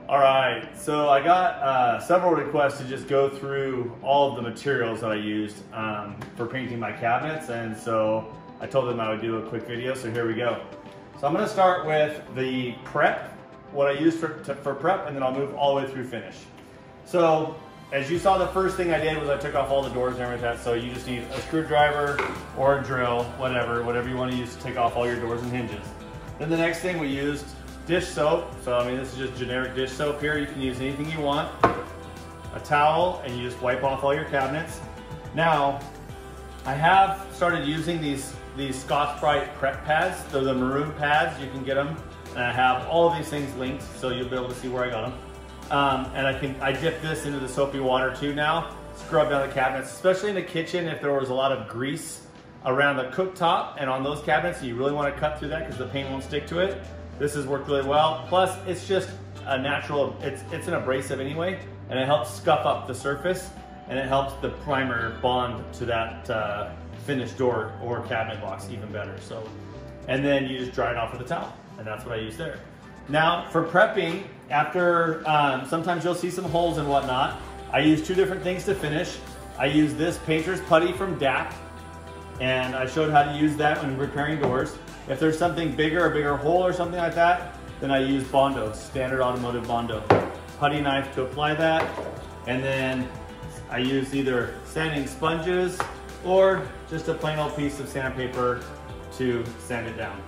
All right, so I got several requests to just go through all of the materials that I used for painting my cabinets, and so I told them I would do a quick video, so here we go. So I'm gonna start with the prep, what I used for prep, and then I'll move all the way through finish. So, as you saw, the first thing I did was I took off all the doors and everything like that, so you just need a screwdriver or a drill, whatever you want to use to take off all your doors and hinges. Then the next thing we used dish soap. So I mean, this is just generic dish soap here. You can use anything you want. A towel, and you just wipe off all your cabinets. Now, I have started using these Scotch-Brite prep pads. They're the maroon pads, you can get them. And I have all of these things linked, so you'll be able to see where I got them. And I dip this into the soapy water too now, scrub down the cabinets, especially in the kitchen if there was a lot of grease around the cooktop and on those cabinets, you really want to cut through that because the paint won't stick to it. This has worked really well. Plus, it's just a natural, it's an abrasive anyway, and it helps scuff up the surface, and it helps the primer bond to that finished door or cabinet box even better. So, and then you just dry it off with a towel, and that's what I use there. Now, for prepping, after, sometimes you'll see some holes and whatnot, I use two different things to finish. I use this painter's putty from DAP, and I showed how to use that when repairing doors. If there's something bigger, a bigger hole or something like that, then I use Bondo, standard automotive Bondo. Putty knife to apply that, and then I use either sanding sponges or just a plain old piece of sandpaper to sand it down.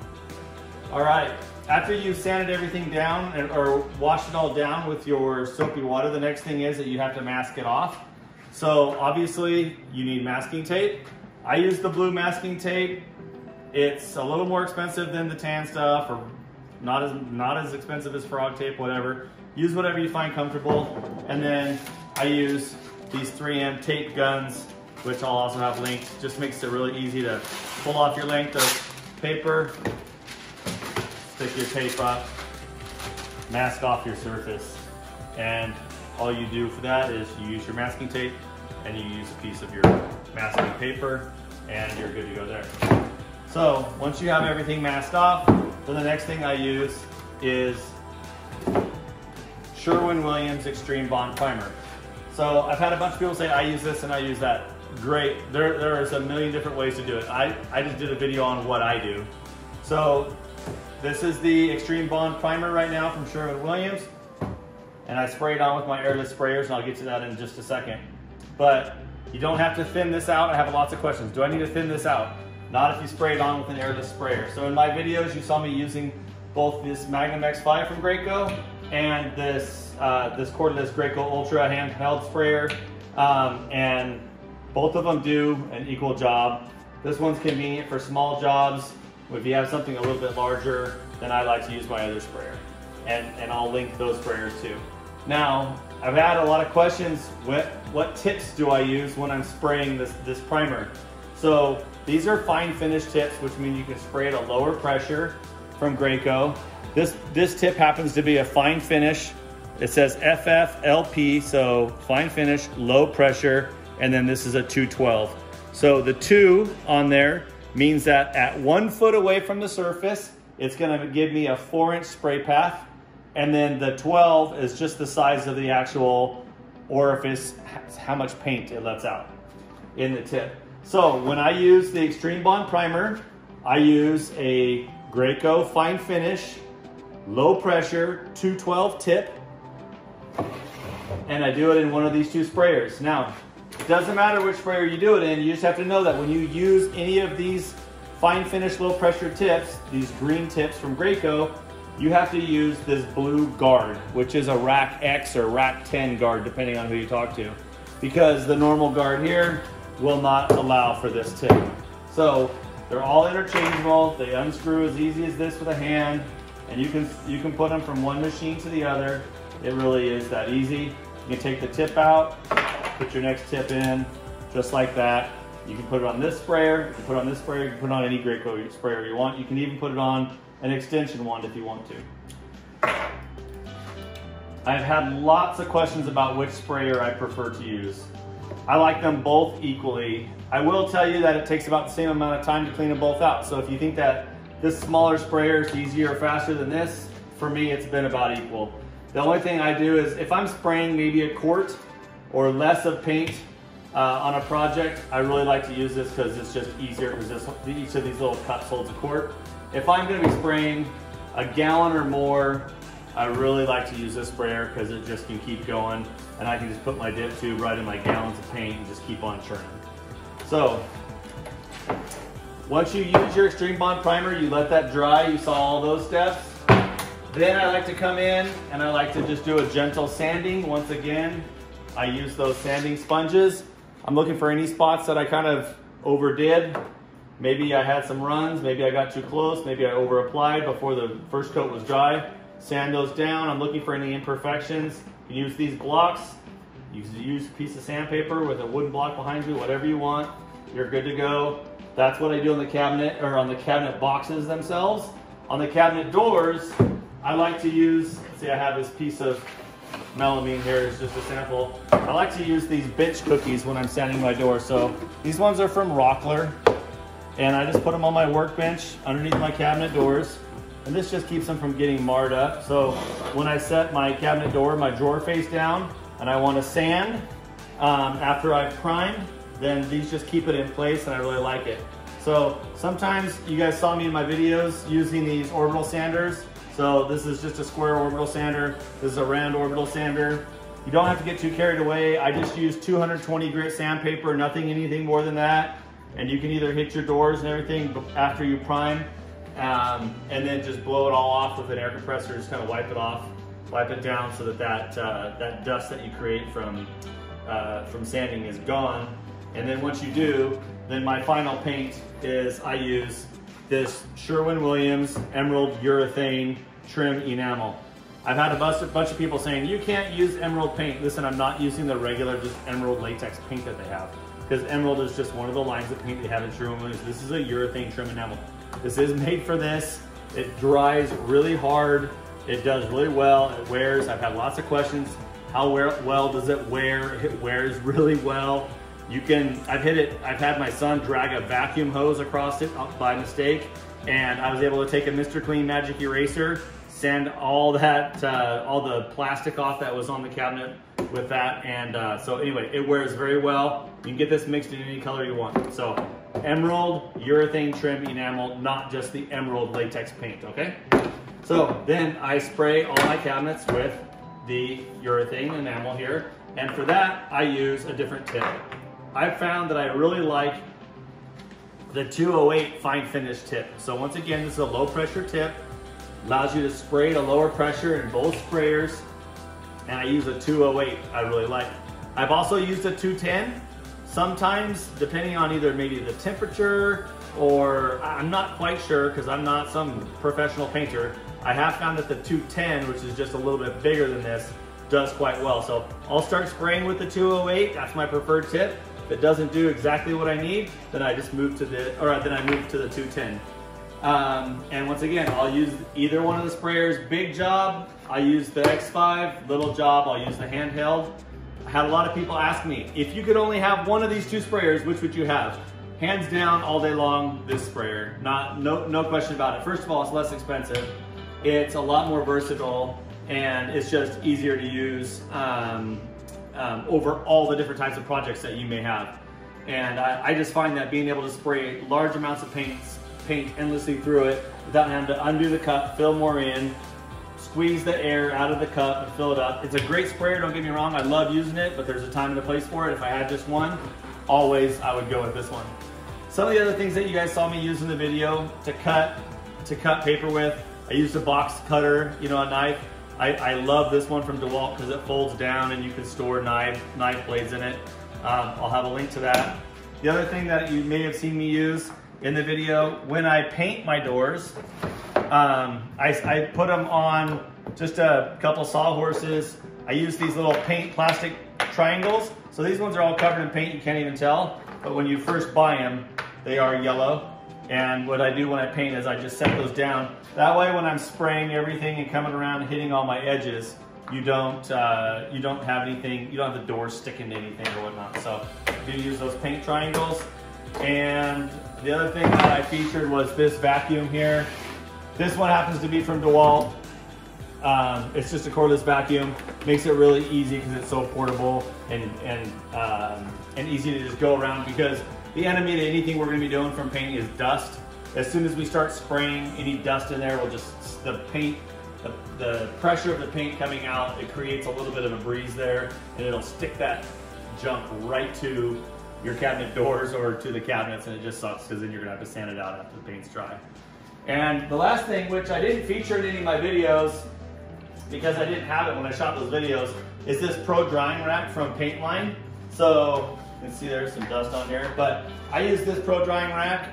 All right, after you've sanded everything down or washed it all down with your soapy water, the next thing is that you have to mask it off. So obviously you need masking tape. I use the blue masking tape. It's a little more expensive than the tan stuff, or not as expensive as frog tape, whatever. Use whatever you find comfortable. And then I use these 3M tape guns, which I'll also have linked. Just makes it really easy to pull off your length of paper, stick your tape up, mask off your surface. And all you do for that is you use your masking tape and you use a piece of your masking paper, and you're good to go there. So once you have everything masked off, then the next thing I use is Sherwin-Williams Extreme Bond Primer. So I've had a bunch of people say I use this and I use that. Great, there is a million different ways to do it. I just did a video on what I do. So this is the Extreme Bond Primer right now from Sherwin-Williams, and I spray it on with my airless sprayers, and I'll get to that in just a second. But you don't have to thin this out. I have lots of questions. Do I need to thin this out? Not if you spray it on with an airless sprayer. So in my videos, you saw me using both this Magnum X5 from Graco and this Cordless Graco Ultra handheld sprayer. And both of them do an equal job. This one's convenient for small jobs. If you have something a little bit larger, then I like to use my other sprayer. And I'll link those sprayers too. Now, I've had a lot of questions, what tips do I use when I'm spraying this primer? So these are fine finish tips, which mean you can spray at a lower pressure from Graco. This tip happens to be a fine finish. It says FFLP, so fine finish, low pressure, and then this is a 212. So the 2 on there means that at 1 foot away from the surface, it's gonna give me a 4-inch spray path. And then the 12 is just the size of the actual orifice, how much paint it lets out in the tip. So when I use the Extreme Bond Primer, I use a Graco Fine Finish, low pressure, 212 tip, and I do it in one of these two sprayers. Now, it doesn't matter which sprayer you do it in, you just have to know that when you use any of these fine finish low pressure tips, these green tips from Graco, you have to use this blue guard, which is a Rac X or Rac 10 guard, depending on who you talk to, because the normal guard here will not allow for this tip. So they're all interchangeable. They unscrew as easy as this with a hand, and you can put them from one machine to the other. It really is that easy. You can take the tip out, put your next tip in, just like that. You can put it on this sprayer, you can put it on this sprayer, you can put it on any Graco sprayer you want. You can even put it on an extension wand if you want to. I've had lots of questions about which sprayer I prefer to use. I like them both equally. I will tell you that it takes about the same amount of time to clean them both out. So if you think that this smaller sprayer is easier or faster than this, for me it's been about equal. The only thing I do is if I'm spraying maybe a quart or less of paint on a project, I really like to use this because it's just easier because each of these little cups holds a quart. If I'm going to be spraying a gallon or more, I really like to use this sprayer because it just can keep going, and I can just put my dip tube right in my gallons of paint and just keep on churning. So once you use your Extreme Bond primer, you let that dry. You saw all those steps. Then I like to come in and I like to just do a gentle sanding. Once again, I use those sanding sponges. I'm looking for any spots that I kind of overdid. Maybe I had some runs, maybe I got too close, maybe I over applied before the first coat was dry. Sand those down. I'm looking for any imperfections. You can use these blocks. You can use a piece of sandpaper with a wooden block behind you, whatever you want. You're good to go. That's what I do on the cabinet, or on the cabinet boxes themselves. On the cabinet doors, I like to use, see, I have this piece of melamine here, it's just a sample. I like to use these bench cookies when I'm sanding my door. So these ones are from Rockler, and I just put them on my workbench underneath my cabinet doors. And this just keeps them from getting marred up. So when I set my cabinet door, my drawer face down, and I want to sand after I've primed, then these just keep it in place, and I really like it. So sometimes you guys saw me in my videos using these orbital sanders. So this is just a square orbital sander. This is a round orbital sander. You don't have to get too carried away. I just use 220 grit sandpaper, anything more than that. And you can either hit your doors and everything after you prime, and then just blow it all off with an air compressor. Just kind of wipe it off, wipe it down so that that dust that you create from sanding is gone. And then once you do, then my final paint is I use this Sherwin-Williams Emerald Urethane Trim Enamel. I've had a bunch of people saying, you can't use emerald paint. Listen, I'm not using the regular just emerald latex paint that they have, because emerald is just one of the lines of paint they have in Sherwin-Williams. This is a urethane trim enamel. This is made for this. It dries really hard. It does really well. It wears. I've had lots of questions. How well does it wear? It wears really well. I've had my son drag a vacuum hose across it by mistake, and I was able to take a Mr. Clean Magic Eraser, sand all the plastic off that was on the cabinet with that, and so anyway, it wears very well. You can get this mixed in any color you want. So emerald urethane trim enamel, not just the emerald latex paint, okay? So then I spray all my cabinets with the urethane enamel here, and for that I use a different tip. I've found that I really like the 208 fine finish tip. So once again, this is a low pressure tip. Allows you to spray at a lower pressure in both sprayers. And I use a 208 I really like. I've also used a 210. Sometimes, depending on either maybe the temperature or I'm not quite sure because I'm not some professional painter. I have found that the 210, which is just a little bit bigger than this, does quite well. So I'll start spraying with the 208. That's my preferred tip. If it doesn't do exactly what I need, then I just move to the 210. And once again, I'll use either one of the sprayers. Big job, I use the X5. Little job, I'll use the handheld. I had a lot of people ask me, if you could only have one of these two sprayers, which would you have? Hands down, all day long, this sprayer. No question about it. First of all, it's less expensive. It's a lot more versatile, and it's just easier to use over all the different types of projects that you may have. And I just find that being able to spray large amounts of paint endlessly through it without having to undo the cup, fill more in, squeeze the air out of the cup and fill it up. It's a great sprayer, don't get me wrong, I love using it, but there's a time and a place for it. If I had just one, always I would go with this one. Some of the other things that you guys saw me use in the video to cut paper with, I used a box cutter, a knife. I love this one from Dewalt because it folds down and you can store knife blades in it. I'll have a link to that. The other thing that you may have seen me use in the video, when I paint my doors, I put them on just a couple sawhorses. I use these little paint plastic triangles. So these ones are all covered in paint, you can't even tell. But when you first buy them, they are yellow. And what I do when I paint is I just set those down. That way when I'm spraying everything and coming around and hitting all my edges, you don't have anything, you don't have the doors sticking to anything or whatnot. So I do use those paint triangles. And the other thing that I featured was this vacuum here. This one happens to be from Dewalt. It's just a cordless vacuum. Makes it really easy because it's so portable and easy to just go around, because the enemy to anything we're going to be doing from painting is dust. As soon as we start spraying any dust in there, we'll just, the pressure of the paint coming out, it creates a little bit of a breeze there, and it'll stick that junk right to your cabinet doors or to the cabinets, and it just sucks because then you're going to have to sand it out after the paint's dry. And the last thing, which I didn't feature in any of my videos because I didn't have it when I shot those videos, is this Pro Drying Rack from Paint Line. So you can see there's some dust on here, but I use this Pro Drying Rack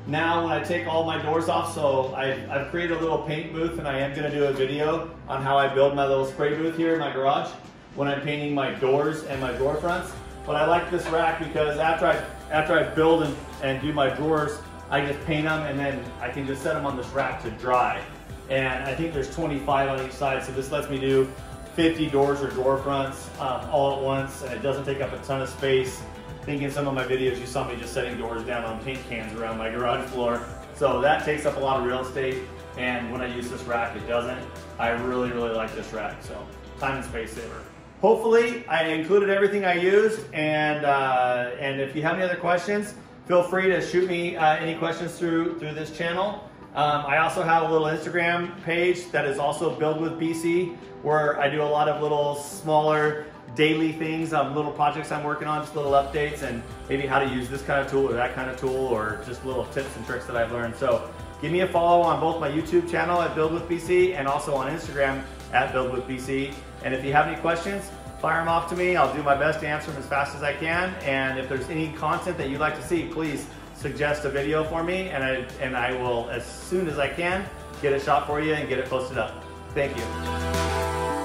now when I take all my doors off. So I've created a little paint booth, and I am going to do a video on how I build my little spray booth here in my garage when I'm painting my doors and my drawer fronts. But I like this rack because after I build and do my drawers, I just paint them, and then I can just set them on this rack to dry. And I think there's 25 on each side, so this lets me do 50 doors or drawer fronts all at once, and it doesn't take up a ton of space. I think in some of my videos you saw me just setting doors down on paint cans around my garage floor. So that takes up a lot of real estate, and when I use this rack, it doesn't. I really, really like this rack, so time and space saver. Hopefully, I included everything I used, and if you have any other questions, feel free to shoot me any questions through this channel. I also have a little Instagram page that is also Build with BC, where I do a lot of little smaller daily things, little projects I'm working on, just little updates, and maybe how to use this kind of tool or that kind of tool, or just little tips and tricks that I've learned. So give me a follow on both my YouTube channel at Build with BC and also on Instagram at Build with BC. And if you have any questions, fire them off to me. I'll do my best to answer them as fast as I can. And if there's any content that you'd like to see, please suggest a video for me, and I will, as soon as I can, get it shot for you and get it posted up. Thank you.